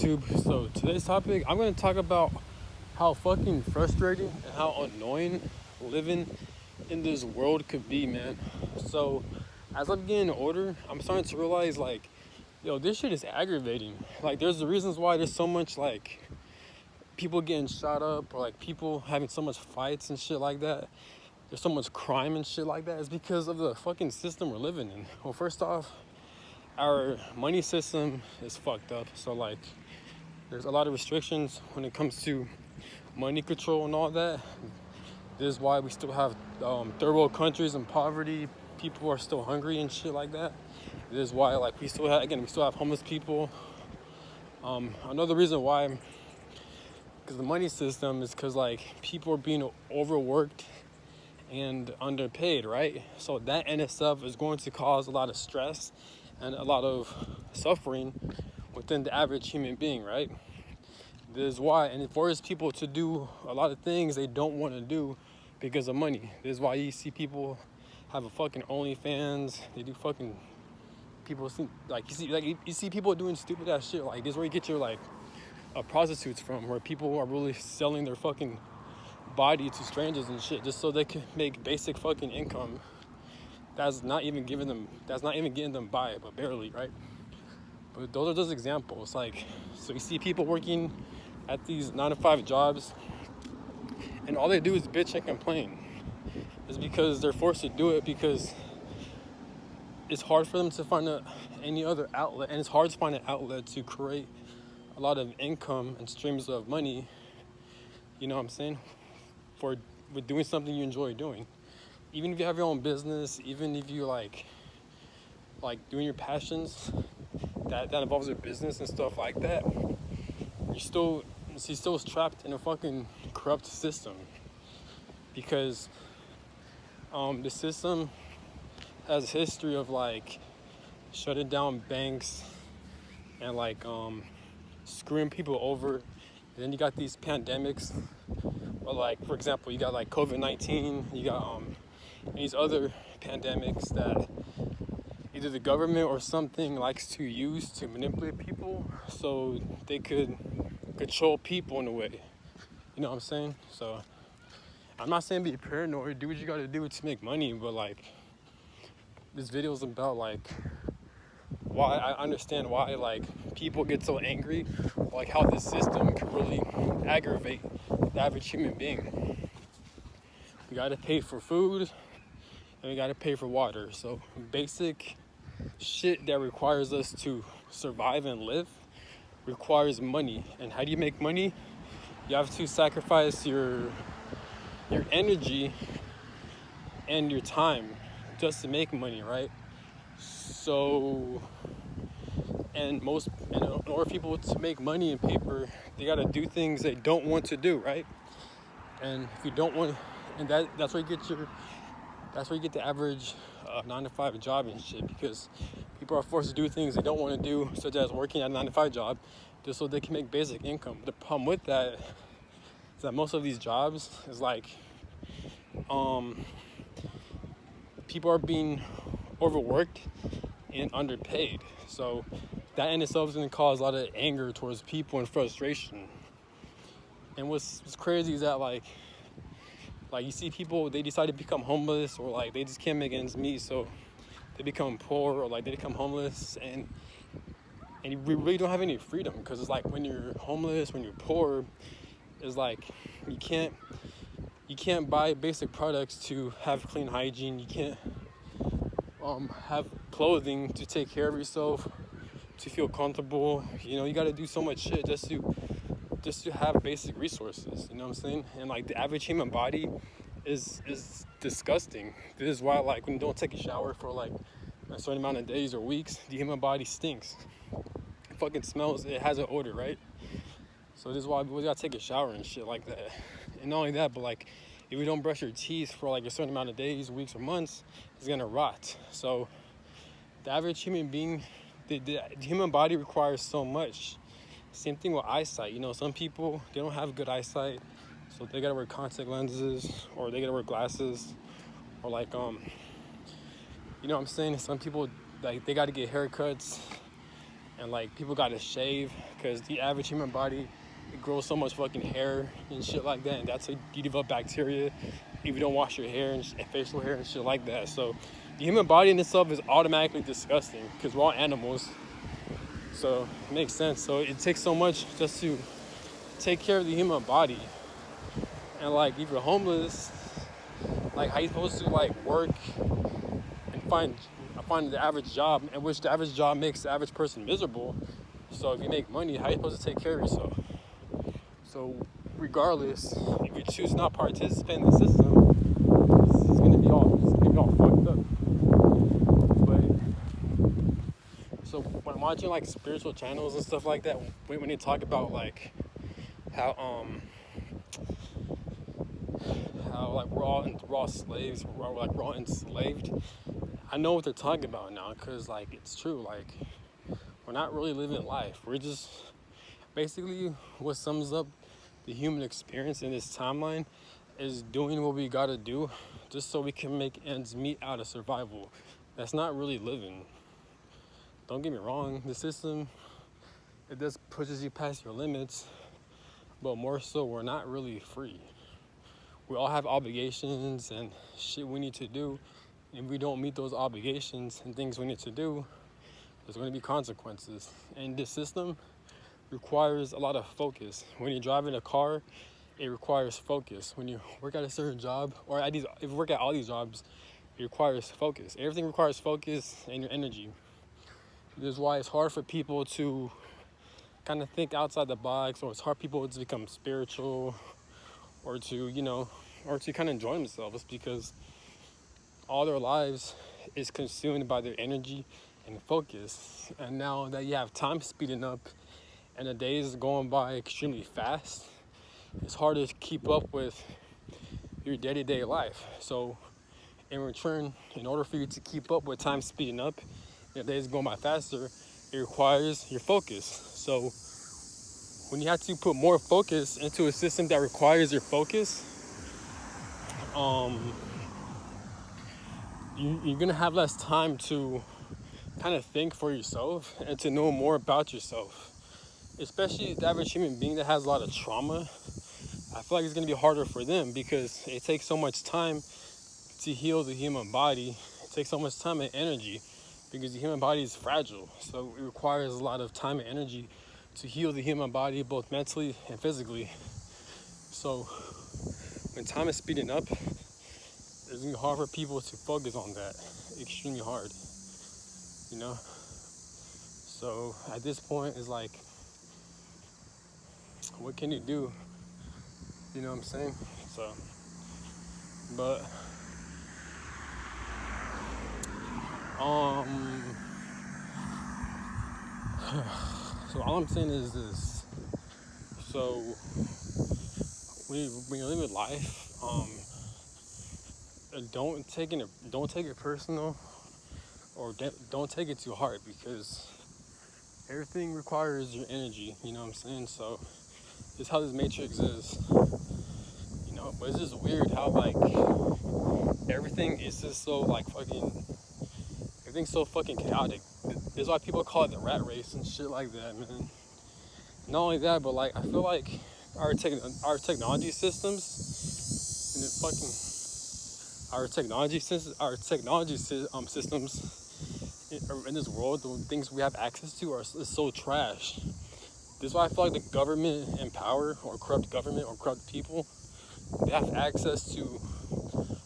YouTube. So today's topic, I'm gonna talk about how fucking frustrating and how annoying living in this world could be, man. So as I'm getting older, I'm starting to realize like, yo, this shit is aggravating. Like there's the reasons why there's so much like people getting shot up or like people having so much fights and shit like that. There's so much crime and shit like that. It's because of the fucking system we're living in. Well, first off, our money system is fucked up. So like there's a lot of restrictions when it comes to money control and all that. This is why we still have third world countries in poverty. People are still hungry and shit like that. This is why like we still have homeless people. Another reason why, because the money system is because like people are being overworked and underpaid, right? So that in itself is going to cause a lot of stress and a lot of suffering within the average human being, right? This is why, and it forces people to do a lot of things they don't want to do because of money. This is why you see people have a fucking OnlyFans. They do fucking people see like you see people doing stupid ass shit. Like this is where you get your like prostitutes from, where people are really selling their fucking body to strangers and shit just so they can make basic fucking income. That's not even getting them by, but barely, right? But those are just examples. Like, so you see people working at these 9-to-5 jobs, and all they do is bitch and complain. It's because they're forced to do it because it's hard for them to find any other outlet, and it's hard to find an outlet to create a lot of income and streams of money. You know what I'm saying? With doing something you enjoy doing. Even if you have your own business, even if you like doing your passions that involves your business and stuff like that, you're still trapped in a fucking corrupt system. Because the system has a history of like shutting down banks and like screwing people over. And then you got these pandemics, or like for example, you got like COVID-19, you got these other pandemics that either the government or something likes to use to manipulate people so they could control people in a way. You know what I'm saying? So I'm not saying be paranoid, do what you gotta do to make money, but like this video is about like why I understand why like people get so angry, like how this system can really aggravate the average human being. We gotta pay for food and we gotta pay for water. So basic shit that requires us to survive and live requires money. And how do you make money? You have to sacrifice your energy and your time just to make money, right? So in order for people to make money in paper, they gotta do things they don't want to do, right? And if you don't want, and that's where you get the average 9-to-5 job and shit, because people are forced to do things they don't want to do, such as working at a 9-to-5 job, just so they can make basic income. The problem with that is that most of these jobs is like, people are being overworked and underpaid. So that in itself is going to cause a lot of anger towards people and frustration. And what's crazy is that like you see people, they decide to become homeless, or like they just can't make ends meet, so they become poor, or like they become homeless, and we really don't have any freedom, because it's like when you're homeless, when you're poor, it's like you can't buy basic products to have clean hygiene. You can't have clothing to take care of yourself, to feel comfortable. You know, you got to do so much shit just to have basic resources. You know what I'm saying? And like the average human body is disgusting. This is why like when you don't take a shower for like a certain amount of days or weeks, the human body stinks. It fucking smells. It has an odor, right? So this is why we gotta take a shower and shit like that. And not only that, but like if you don't brush your teeth for like a certain amount of days, weeks, or months, it's gonna rot. So the average human being, the human body requires so much. Same thing with eyesight. You know, some people, they don't have good eyesight, so they gotta wear contact lenses, or they gotta wear glasses, or like you know what I'm saying? Some people, like, they gotta get haircuts. and like people gotta shave because the average human body, it grows so much fucking hair and shit like that, and that's how you develop bacteria if you don't wash your hair and facial hair and shit like that. So the human body in itself is automatically disgusting because we're all animals. So it makes sense. So it takes so much just to take care of the human body. And like if you're homeless, like how you supposed to like work and find the average job, in which the average job makes the average person miserable. So if you make money, how you supposed to take care of yourself? So regardless, if you choose not to participate in the system, it's gonna be all fucked up. But so when I'm watching like spiritual channels and stuff like that, when they talk about like how like we're all slaves, we're all enslaved, I know what they're talking about now, because like it's true. Like we're not really living life. We're just basically, what sums up the human experience in this timeline is doing what we gotta do just so we can make ends meet out of survival. That's not really living. Don't get me wrong, the system, it just pushes you past your limits, but more so, we're not really free. We all have obligations and shit we need to do. If we don't meet those obligations and things we need to do, there's going to be consequences. And this system requires a lot of focus. When you're driving a car, it requires focus. When you work at a certain job, or if you work at all these jobs, it requires focus. Everything requires focus and your energy. This is why it's hard for people to kind of think outside the box, or it's hard for people to become spiritual, or to, or to kind of enjoy themselves, because all their lives is consumed by their energy and focus. And now that you have time speeding up and the days going by extremely fast, it's hard to keep up with your day-to-day life. So in return, in order for you to keep up with time speeding up, the days going by faster, it requires your focus. So when you have to put more focus into a system that requires your focus, you're gonna have less time to kind of think for yourself and to know more about yourself. Especially the average human being that has a lot of trauma, I feel like it's gonna be harder for them because it takes so much time to heal the human body. It takes so much time and energy because the human body is fragile. So it requires a lot of time and energy to heal the human body, both mentally and physically. So when time is speeding up, it's gonna be hard for people to focus on that. Extremely hard, So at this point, it's like, what can you do? You know what I'm saying? So, but, so all I'm saying is this. So when you're living life, don't take it personal, or don't take it too hard, because everything requires your energy. You know what I'm saying? So this is how this matrix is. But it's just weird how like everything is just so like everything's so fucking chaotic. This is why people call it the rat race and shit like that, man. Not only that, but like I feel like our technology systems and our technology systems in this world, the things we have access to is so trash. This is why I feel like the government in power, or corrupt government, or corrupt people, they have access to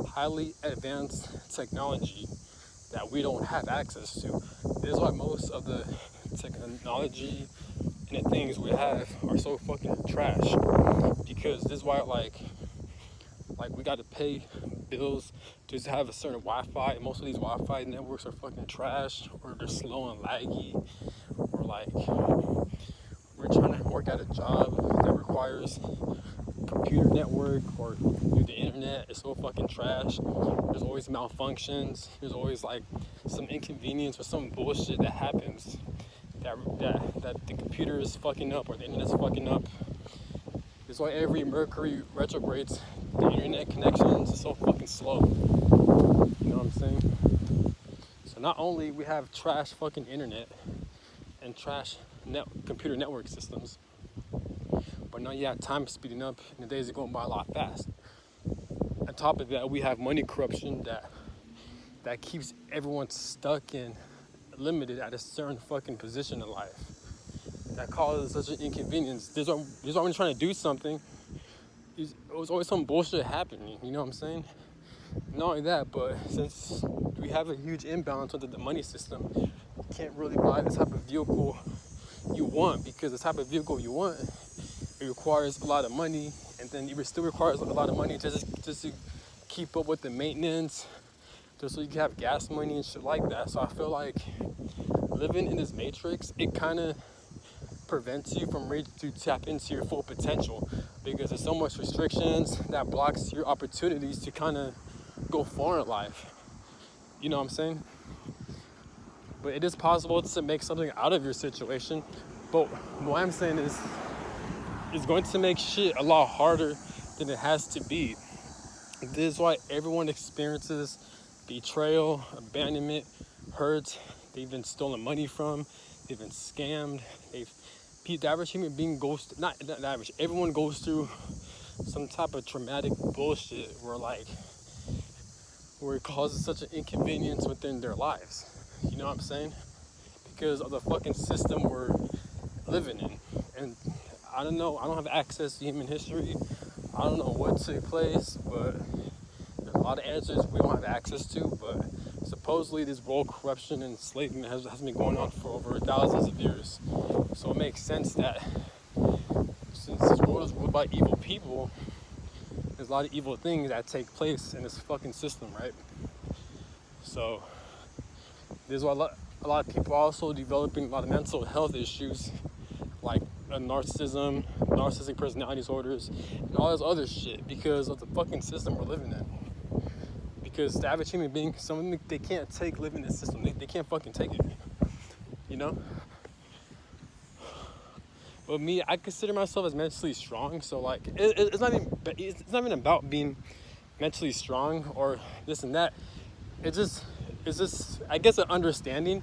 highly advanced technology that we don't have access to. This is why most of the technology and the things we have are so fucking trash. Because this is why like we gotta pay bills to have a certain Wi-Fi. Most of these Wi-Fi networks are fucking trash, or they're slow and laggy, or like we're trying to work at a job that requires computer network or through the internet. It's so fucking trash. There's always malfunctions. There's always like some inconvenience or some bullshit that happens that the computer is fucking up, or the internet's fucking up. That's why every Mercury retrogrades, the internet connections is so fucking slow. You know what I'm saying? So not only we have trash fucking internet and trash computer network systems. But now you have time speeding up and the days are going by a lot fast. On top of that, we have money corruption that keeps everyone stuck and limited at a certain fucking position in life. That causes such an inconvenience. There's always trying to do something. It was always some bullshit happening, you know what I'm saying? Not only that, but since we have a huge imbalance with the money system, you can't really buy the type of vehicle you want, because the type of vehicle you want, it requires a lot of money, and then it still requires a lot of money just to keep up with the maintenance, just so you can have gas money and shit like that. So I feel like living in this matrix, it kind of prevents you from ready to tap into your full potential, because there's so much restrictions that blocks your opportunities to kind of go far in life. You know what I'm saying? But it is possible to make something out of your situation. But what I'm saying is, it's going to make shit a lot harder than it has to be. This is why everyone experiences betrayal, abandonment, hurt. They've been stolen money from. They've been scammed. The average human being goes, not average, everyone goes through some type of traumatic bullshit where it causes such an inconvenience within their lives. You know what I'm saying? Because of the fucking system we're living in. And I don't know, I don't have access to human history. I don't know what took place, but there's a lot of answers we don't have access to. But supposedly this world corruption and enslavement has been going on for over thousands of years. So it makes sense that since this world is ruled by evil people, there's a lot of evil things that take place in this fucking system, right? So there's a lot of people also developing a lot of mental health issues, like narcissism, narcissistic personality disorders, and all this other shit, because of the fucking system we're living in. Because the average human being, something they can't take living in this system. They can't fucking take it, you know? But me, I consider myself as mentally strong, so like, it's not even about being mentally strong or this and that. It's just, I guess, an understanding,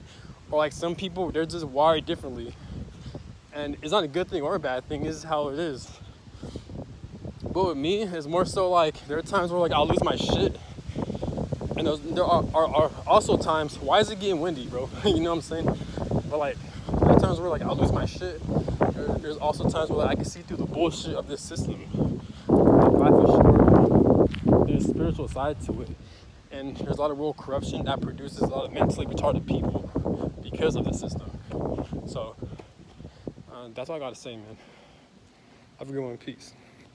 or like some people, they're just wired differently. And it's not a good thing or a bad thing, it's how it is. But with me, it's more so like, there are times where like I'll lose my shit. And there are also times, why is it getting windy, bro? You know what I'm saying? But like, there are times where like I'll lose my shit. There's also times where like, I can see through the bullshit of this system. But for sure, there's a spiritual side to it. And there's a lot of world corruption that produces a lot of mentally retarded people because of the system. So, that's all I gotta say, man. Have a good one. Peace.